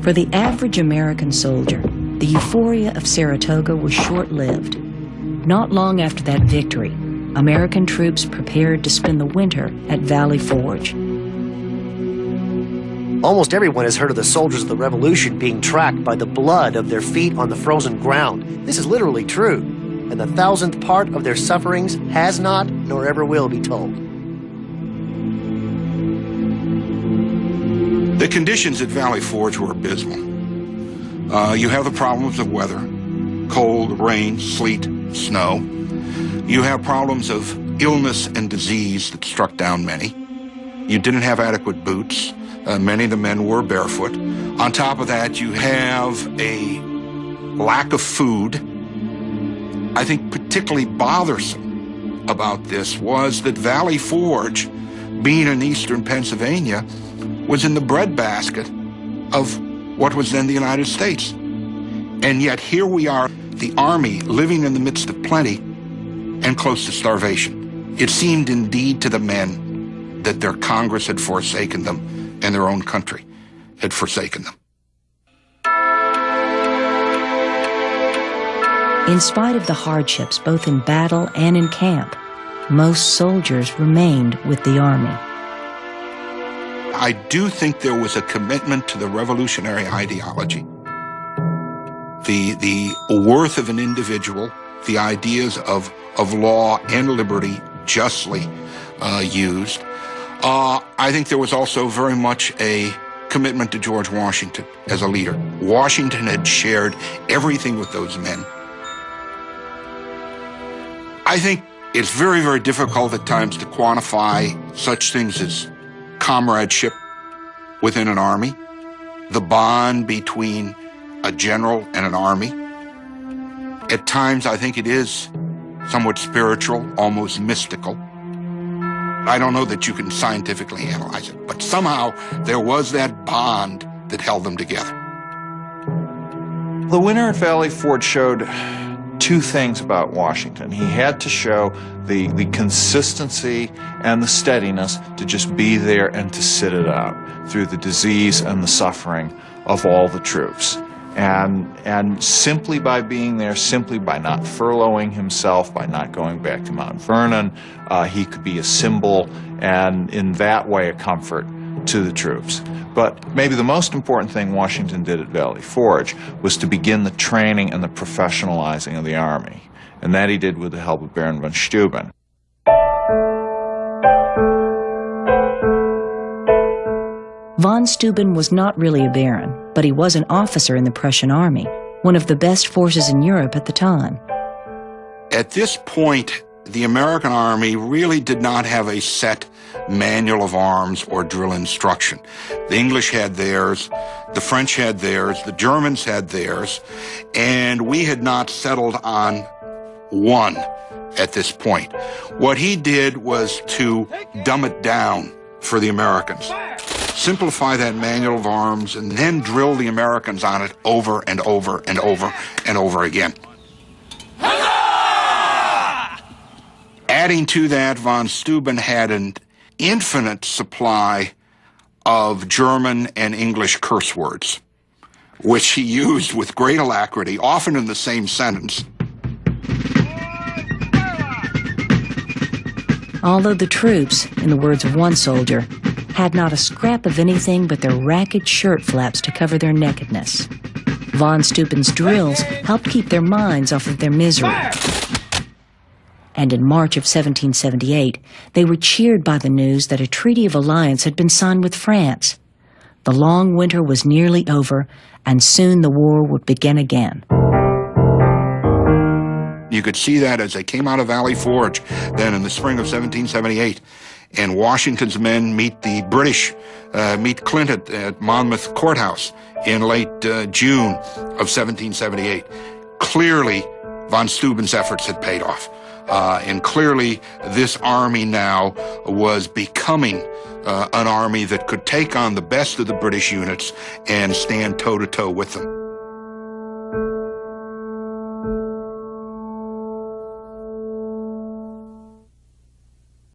For the average American soldier, the euphoria of Saratoga was short-lived. Not long after that victory, American troops prepared to spend the winter at Valley Forge. Almost everyone has heard of the soldiers of the Revolution being tracked by the blood of their feet on the frozen ground. This is literally true, and the thousandth part of their sufferings has not, nor ever will be told. The conditions at Valley Forge were abysmal. You have the problems of weather, cold, rain, sleet, snow. You have problems of illness and disease that struck down many. You didn't have adequate boots. Many of the men were barefoot. On top of that, you have a lack of food. I think particularly bothersome about this was that Valley Forge, being in eastern Pennsylvania, was in the breadbasket of what was then the United States. And yet here we are, the Army, living in the midst of plenty and close to starvation. It seemed indeed to the men that their Congress had forsaken them and their own country had forsaken them. In spite of the hardships, both in battle and in camp, most soldiers remained with the Army. I do think there was a commitment to the revolutionary ideology. The worth of an individual, the ideas of law and liberty justly used. I think there was also very much a commitment to George Washington as a leader. Washington had shared everything with those men. I think it's very, very difficult at times to quantify such things as comradeship within an army, the bond between a general and an army. At times, I think it is somewhat spiritual, almost mystical. I don't know that you can scientifically analyze it, but somehow there was that bond that held them together. The winter at Valley Forge showed two things about Washington. He had to show the consistency and the steadiness to just be there and to sit it out through the disease and the suffering of all the troops. And simply by being there, simply by not furloughing himself, by not going back to Mount Vernon, he could be a symbol and in that way a comfort to the troops. But maybe the most important thing Washington did at Valley Forge was to begin the training and the professionalizing of the Army. And that he did with the help of Baron von Steuben. Von Steuben was not really a baron, but he was an officer in the Prussian army, one of the best forces in Europe at the time. At this point, the American Army really did not have a set manual of arms or drill instruction. The English had theirs, the French had theirs, the Germans had theirs, and we had not settled on one at this point. What he did was to dumb it down for the Americans. Simplify that manual of arms and then drill the Americans on it over and over and over and over again. Adding to that, von Steuben had an infinite supply of German and English curse words, which he used with great alacrity, often in the same sentence. Although the troops, in the words of one soldier, had not a scrap of anything but their ragged shirt flaps to cover their nakedness, von Steuben's drills helped keep their minds off of their misery. And in March of 1778, they were cheered by the news that a treaty of alliance had been signed with France. The long winter was nearly over, and soon the war would begin again. You could see that as they came out of Valley Forge then in the spring of 1778, and Washington's men meet the British, meet Clinton at Monmouth Courthouse in late June of 1778. Clearly, von Steuben's efforts had paid off. And clearly, this army now was becoming an army that could take on the best of the British units and stand toe-to-toe with them.